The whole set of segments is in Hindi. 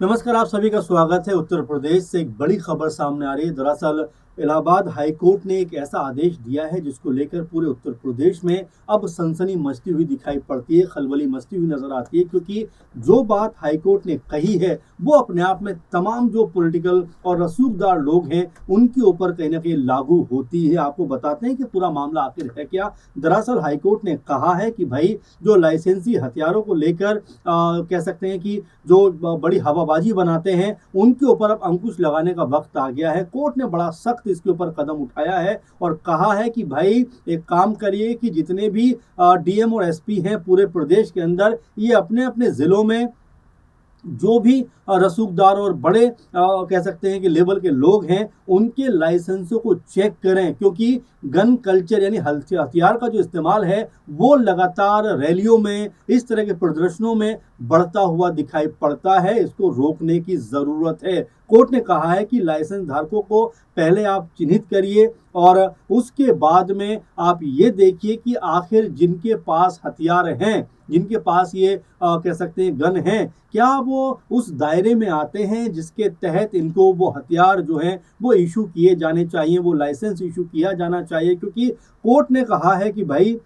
नमस्कार, आप सभी का स्वागत है। उत्तर प्रदेश से एक बड़ी खबर सामने आ रही है। दरअसल इलाहाबाद हाई कोर्ट ने एक ऐसा आदेश दिया है जिसको लेकर पूरे उत्तर प्रदेश में अब सनसनी मचती हुई दिखाई पड़ती है, खलबली मचती हुई नजर आती है, क्योंकि जो बात हाई कोर्ट ने कही है वो अपने आप में तमाम जो पॉलिटिकल और रसूखदार लोग हैं उनके ऊपर कहीं ना कहीं लागू होती है। आपको बताते हैं कि पूरा मामला आखिर है क्या। दरअसल हाई कोर्ट ने कहा है कि भाई जो लाइसेंसी हथियारों को लेकर कह सकते हैं कि जो बड़ी हवाबाजी बनाते हैं उनके ऊपर अब अंकुश लगाने का वक्त आ गया है। कोर्ट ने बड़ा सख्त इसके ऊपर कदम उठाया है और कहा है कि भाई एक काम करिए कि जितने भी डीएम और एसपी हैं पूरे प्रदेश के अंदर, ये अपने अपने जिलों में जो भी रसूखदार और बड़े कह सकते हैं कि लेवल के लोग हैं उनके लाइसेंसों को चेक करें, क्योंकि गन कल्चर यानी हथियार का जो इस्तेमाल है वो लगातार रैलियों में, इस तरह के प्रदर्शनों में बढ़ता हुआ दिखाई पड़ता है। इसको रोकने की ज़रूरत है। कोर्ट ने कहा है कि लाइसेंस धारकों को पहले आप चिन्हित करिए और उसके बाद में आप ये देखिए कि आखिर जिनके पास हथियार हैं, जिनके पास ये कह सकते हैं गन हैं, क्या वो उस दायरे में आते हैं जिसके तहत इनको वो हथियार जो हैं वो इशू किए जाने चाहिए, वो लाइसेंस इशू किया जाना चाहिए। क्योंकि कोर्ट ने कहा है कि भाई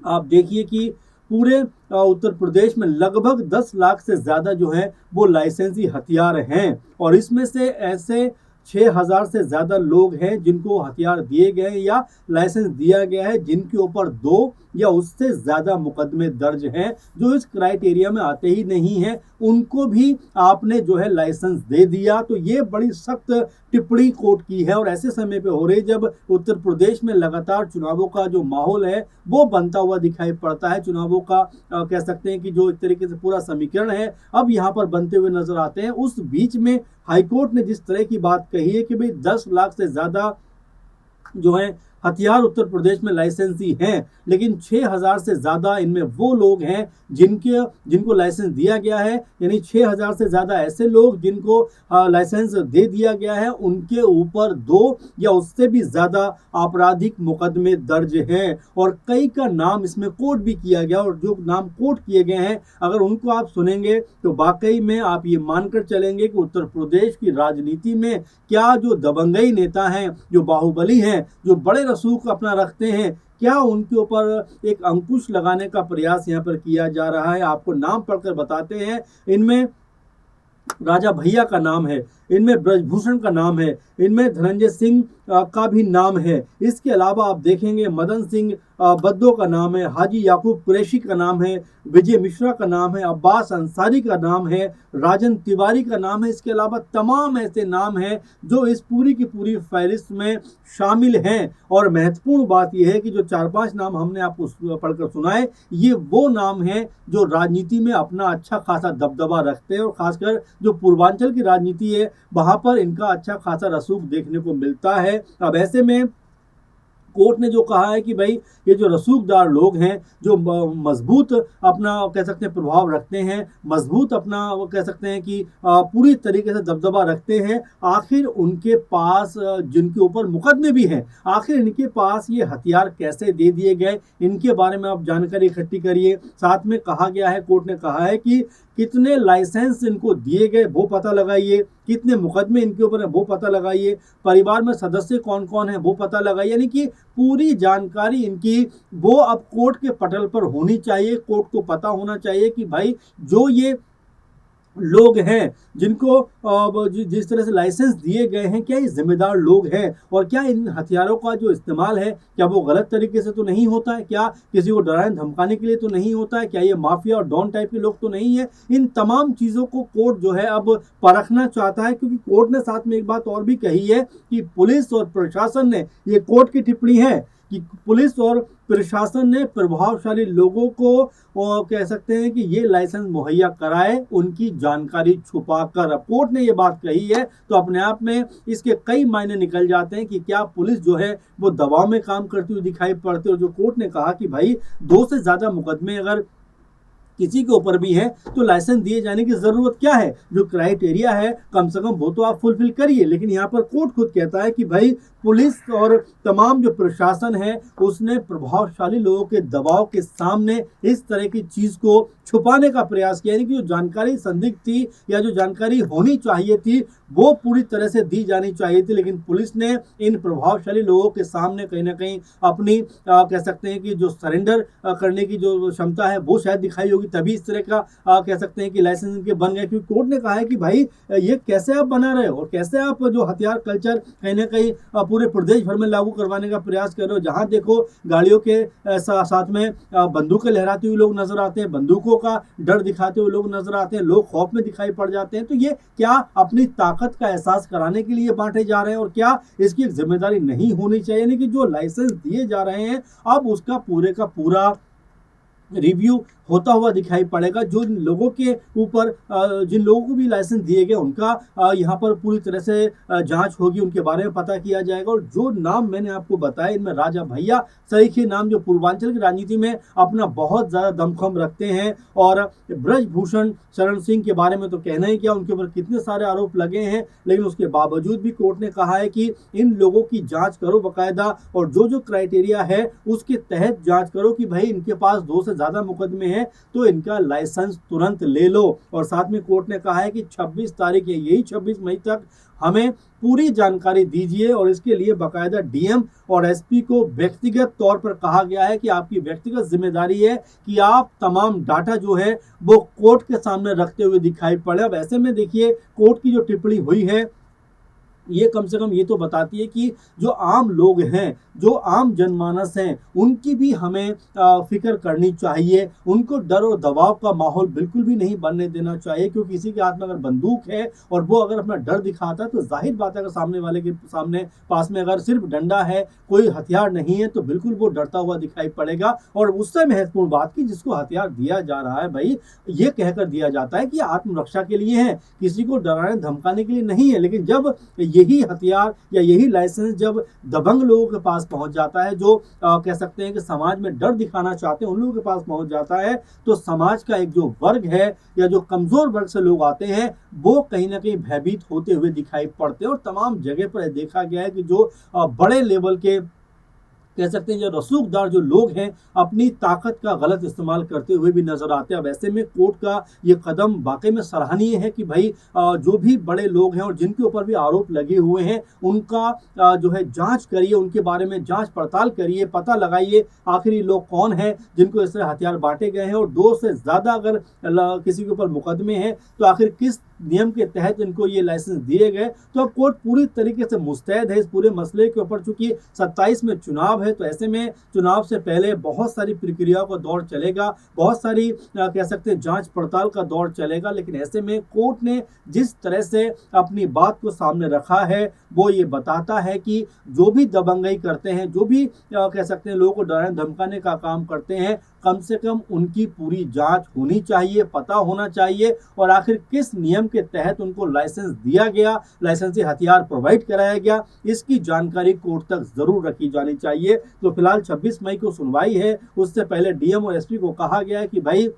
आप देखिए कि पूरे उत्तर प्रदेश में लगभग 10 लाख से ज़्यादा जो है वो लाइसेंसी हथियार हैं और इसमें से ऐसे 6,000 से ज़्यादा लोग हैं जिनको हथियार दिए गए हैं या लाइसेंस दिया गया है, जिनके ऊपर 2 या उससे ज़्यादा मुकदमे दर्ज हैं, जो इस क्राइटेरिया में आते ही नहीं हैं, उनको भी आपने जो है लाइसेंस दे दिया। तो ये बड़ी सख्त टिप्पणी कोर्ट की है और ऐसे समय पे हो रही जब उत्तर प्रदेश में लगातार चुनावों का जो माहौल है वो बनता हुआ दिखाई पड़ता है। चुनावों का कह सकते हैं कि जो एक तरीके से पूरा समीकरण है अब यहाँ पर बनते हुए नजर आते हैं। उस बीच में हाईकोर्ट ने जिस तरह की बात कही है कि भाई 10 लाख से ज़्यादा जो है हथियार उत्तर प्रदेश में लाइसेंसी हैं, लेकिन 6,000 से ज़्यादा इनमें वो लोग हैं जिनको लाइसेंस दिया गया है, यानी 6,000 से ज़्यादा ऐसे लोग जिनको लाइसेंस दे दिया गया है, उनके ऊपर 2 या उससे भी ज़्यादा आपराधिक मुकदमे दर्ज हैं और कई का नाम इसमें कोट भी किया गया। और जो नाम कोट किए गए हैं अगर उनको आप सुनेंगे तो वाकई में आप ये मानकर चलेंगे कि उत्तर प्रदेश की राजनीति में क्या जो दबंगई नेता हैं, जो बाहुबली हैं, जो बड़े रसूख अपना रखते हैं, क्या उनके ऊपर एक अंकुश लगाने का प्रयास यहाँ पर किया जा रहा है। आपको नाम पढ़कर बताते हैं। इनमें राजा भैया का नाम है, इनमें ब्रजभूषण का नाम है, इनमें धनंजय सिंह का भी नाम है। इसके अलावा आप देखेंगे मदन सिंह बद्दो का नाम है, हाजी याकूब कुरैशी का नाम है, विजय मिश्रा का नाम है, अब्बास अंसारी का नाम है, राजन तिवारी का नाम है। इसके अलावा तमाम ऐसे नाम हैं जो इस पूरी की पूरी फहरिस्त में शामिल हैं। और महत्वपूर्ण बात यह है कि जो 4-5 नाम हमने आपको पढ़कर सुनाए, ये वो नाम हैं जो राजनीति में अपना अच्छा खासा दबदबा रखते हैं और खासकर जो पूर्वांचल की राजनीति है वहां पर इनका अच्छा खासा रसूख देखने को मिलता है। अब ऐसे में कोर्ट ने जो कहा है कि भाई ये जो रसूखदार लोग हैं, जो मजबूत अपना कह सकते हैं प्रभाव रखते हैं, मजबूत अपना वो कह सकते हैं कि पूरी तरीके से दबदबा रखते हैं, आखिर उनके पास जिनके ऊपर मुकदमे भी हैं, आखिर इनके पास ये हथियार कैसे दे दिए गए, इनके बारे में आप जानकारी इकट्ठी करिए। साथ में कहा गया है, कोर्ट ने कहा है कि कितने लाइसेंस इनको दिए गए वो पता लगाइए, कितने मुकदमे इनके ऊपर है वो पता लगाइए, परिवार में सदस्य कौन कौन है वो पता लगाइए। यानी कि पूरी जानकारी इनकी वो अब कोर्ट के पटल पर होनी चाहिए। कोर्ट को पता होना चाहिए कि भाई जो ये लोग हैं जिनको जिस तरह से लाइसेंस दिए गए हैं, क्या ये जिम्मेदार लोग हैं और क्या इन हथियारों का जो इस्तेमाल है क्या वो गलत तरीके से तो नहीं होता है, क्या किसी को डराने धमकाने के लिए तो नहीं होता है, क्या ये माफिया और डॉन टाइप के लोग तो नहीं है। इन तमाम चीज़ों को कोर्ट जो है अब परखना चाहता है, क्योंकि कोर्ट ने साथ में एक बात और भी कही है कि पुलिस और प्रशासन ने, ये कोर्ट की टिप्पणी है कि पुलिस और प्रशासन ने प्रभावशाली लोगों को कह सकते हैं कि ये लाइसेंस मुहैया कराए, उनकी जानकारी छुपाकर। अब कोर्ट ने ये बात कही है तो अपने आप में इसके कई मायने निकल जाते हैं कि क्या पुलिस जो है वो दबाव में काम करती हुई दिखाई पड़ती है। और जो कोर्ट ने कहा कि भाई 2 से ज़्यादा मुकदमे अगर किसी के ऊपर भी है तो लाइसेंस दिए जाने की जरूरत क्या है, जो क्राइटेरिया है कम से कम वो तो आप फुलफिल करिए। लेकिन यहाँ पर कोर्ट खुद कहता है कि भाई पुलिस और तमाम जो प्रशासन है उसने प्रभावशाली लोगों के दबाव के सामने इस तरह की चीज को छुपाने का प्रयास किया, यानी कि जो जानकारी संदिग्ध थी या जो जानकारी होनी चाहिए थी वो पूरी तरह से दी जानी चाहिए थी, लेकिन पुलिस ने इन प्रभावशाली लोगों के सामने कहीं ना कहीं अपनी कह सकते हैं कि जो सरेंडर करने की जो क्षमता है वो शायद दिखाई होगी, तभी इस तरह का कह सकते हैं कि लाइसेंस इनके बन गए। क्योंकि कोर्ट ने कहा है कि भाई ये कैसे आप बना रहे हो और कैसे आप जो हथियार कल्चर कहीं ना कहीं पूरे प्रदेश भर में लागू करवाने का प्रयास कर रहे हो। जहां देखो गाड़ियों के साथ में बंदूकें लहराते हुए लोग नजर आते हैं, बंदूकों का डर दिखाते हुए लोग नजर आते हैं, लोग खौफ में दिखाई पड़ जाते हैं। तो ये क्या अपनी ताकत का एहसास कराने के लिए बांटे जा रहे हैं और क्या इसकी एक जिम्मेदारी नहीं होनी चाहिए? यानी कि जो लाइसेंस दिए जा रहे हैं अब उसका पूरे का पूरा रिव्यू होता हुआ दिखाई पड़ेगा। जो लोगों के ऊपर जिन लोगों को भी लाइसेंस दिए गए उनका यहाँ पर पूरी तरह से जांच होगी, उनके बारे में पता किया जाएगा। और जो नाम मैंने आपको बताया इनमें राजा भैया सरीखे नाम जो पूर्वांचल की राजनीति में अपना बहुत ज़्यादा दमखम रखते हैं, और ब्रजभूषण शरण सिंह के बारे में तो कहना ही क्या, उनके ऊपर कितने सारे आरोप लगे हैं, लेकिन उसके बावजूद भी कोर्ट ने कहा है कि इन लोगों की जाँच करो बाकायदा, और जो जो क्राइटेरिया है उसके तहत जाँच करो कि भाई इनके पास 2 से ज़्यादा मुकदमे हैं तो इनका लाइसेंस तुरंत ले लो। और साथ में कोर्ट ने कहा है कि 26 तारीख यही 26 मई तक हमें पूरी जानकारी दीजिए, और इसके लिए बाकायदा डीएम और एसपी को व्यक्तिगत तौर पर कहा गया है कि आपकी व्यक्तिगत जिम्मेदारी है कि आप तमाम डाटा जो है वो कोर्ट के सामने रखते हुए दिखाई पड़े। अब ऐसे में देखिए कोर्ट की जो टिप्पणी हुई है ये कम से कम ये तो बताती है कि जो आम लोग हैं, जो आम जनमानस हैं, उनकी भी हमें फिक्र करनी चाहिए। उनको डर और दबाव का माहौल बिल्कुल भी नहीं बनने देना चाहिए, क्योंकि किसी के हाथ में अगर बंदूक है और वो अगर अपना डर दिखाता है तो जाहिर बात है अगर सामने वाले के सामने पास में अगर सिर्फ डंडा है, कोई हथियार नहीं है, तो बिल्कुल वो डरता हुआ दिखाई पड़ेगा। और उससे महत्वपूर्ण बात की जिसको हथियार दिया जा रहा है भाई ये कहकर दिया जाता है कि आत्मरक्षा के लिए है, किसी को डराने धमकाने के लिए नहीं है। लेकिन जब यही हथियार या यही लाइसेंस जब दबंग लोगों के पास पहुंच जाता है, जो कह सकते हैं कि समाज में डर दिखाना चाहते हैं, उन लोगों के पास पहुंच जाता है, तो समाज का एक जो वर्ग है या जो कमजोर वर्ग से लोग आते हैं वो कहीं ना कहीं भयभीत होते हुए दिखाई पड़ते हैं। और तमाम जगह पर देखा गया है कि जो बड़े लेवल के कह सकते हैं जो रसूखदार जो लोग हैं अपनी ताकत का गलत इस्तेमाल करते हुए भी नजर आते हैं। अब ऐसे में कोर्ट का ये कदम वाकई में सराहनीय है कि भाई जो भी बड़े लोग हैं और जिनके ऊपर भी आरोप लगे हुए हैं उनका जो है जांच करिए, उनके बारे में जांच पड़ताल करिए, पता लगाइए आखिर ये लोग कौन है जिनको इस तरह हथियार बांटे गए हैं, और 2 से ज़्यादा अगर किसी के ऊपर मुकदमे हैं तो आखिर किस नियम के तहत इनको ये लाइसेंस दिए गए। तो अब कोर्ट पूरी तरीके से मुस्तैद है इस पूरे मसले के ऊपर। चूंकि 27 में चुनाव है तो ऐसे में चुनाव से पहले बहुत सारी प्रक्रियाओं का दौर चलेगा, बहुत सारी कह सकते हैं जांच पड़ताल का दौर चलेगा। लेकिन ऐसे में कोर्ट ने जिस तरह से अपनी बात को सामने रखा है वो ये बताता है कि जो भी दबंगई करते हैं, जो भी कह सकते हैं लोगों को डराने धमकाने का काम करते हैं, कम से कम उनकी पूरी जांच होनी चाहिए, पता होना चाहिए, और आखिर किस नियम के तहत उनको लाइसेंस दिया गया, लाइसेंसी हथियार प्रोवाइड कराया गया, इसकी जानकारी कोर्ट तक जरूर रखी जानी चाहिए। तो फिलहाल 26 मई को सुनवाई है, उससे पहले डीएम और एसपी को कहा गया है कि भाई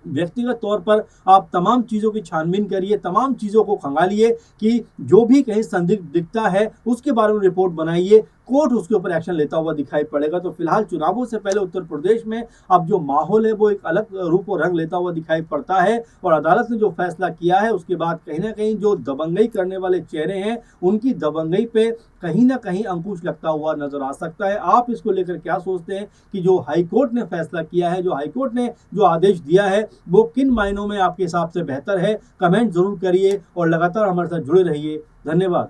व्यक्तिगत तौर पर आप तमाम चीज़ों की छानबीन करिए, तमाम चीज़ों को खंगालिए कि जो भी कहीं संदिग्ध दिखता है उसके बारे में रिपोर्ट बनाइए, कोर्ट उसके ऊपर एक्शन लेता हुआ दिखाई पड़ेगा। तो फिलहाल चुनावों से पहले उत्तर प्रदेश में अब जो माहौल है वो एक अलग रूप और रंग लेता हुआ दिखाई पड़ता है, और अदालत ने जो फैसला किया है उसके बाद कहीं ना कहीं जो दबंगई करने वाले चेहरे हैं उनकी दबंगई पे कहीं ना कहीं अंकुश लगता हुआ नजर आ सकता है। आप इसको लेकर क्या सोचते हैं कि जो हाईकोर्ट ने फैसला किया है, जो हाईकोर्ट ने जो आदेश दिया है वो किन मायनों में आपके हिसाब से बेहतर है? कमेंट जरूर करिए और लगातार हमारे साथ जुड़े रहिए। धन्यवाद।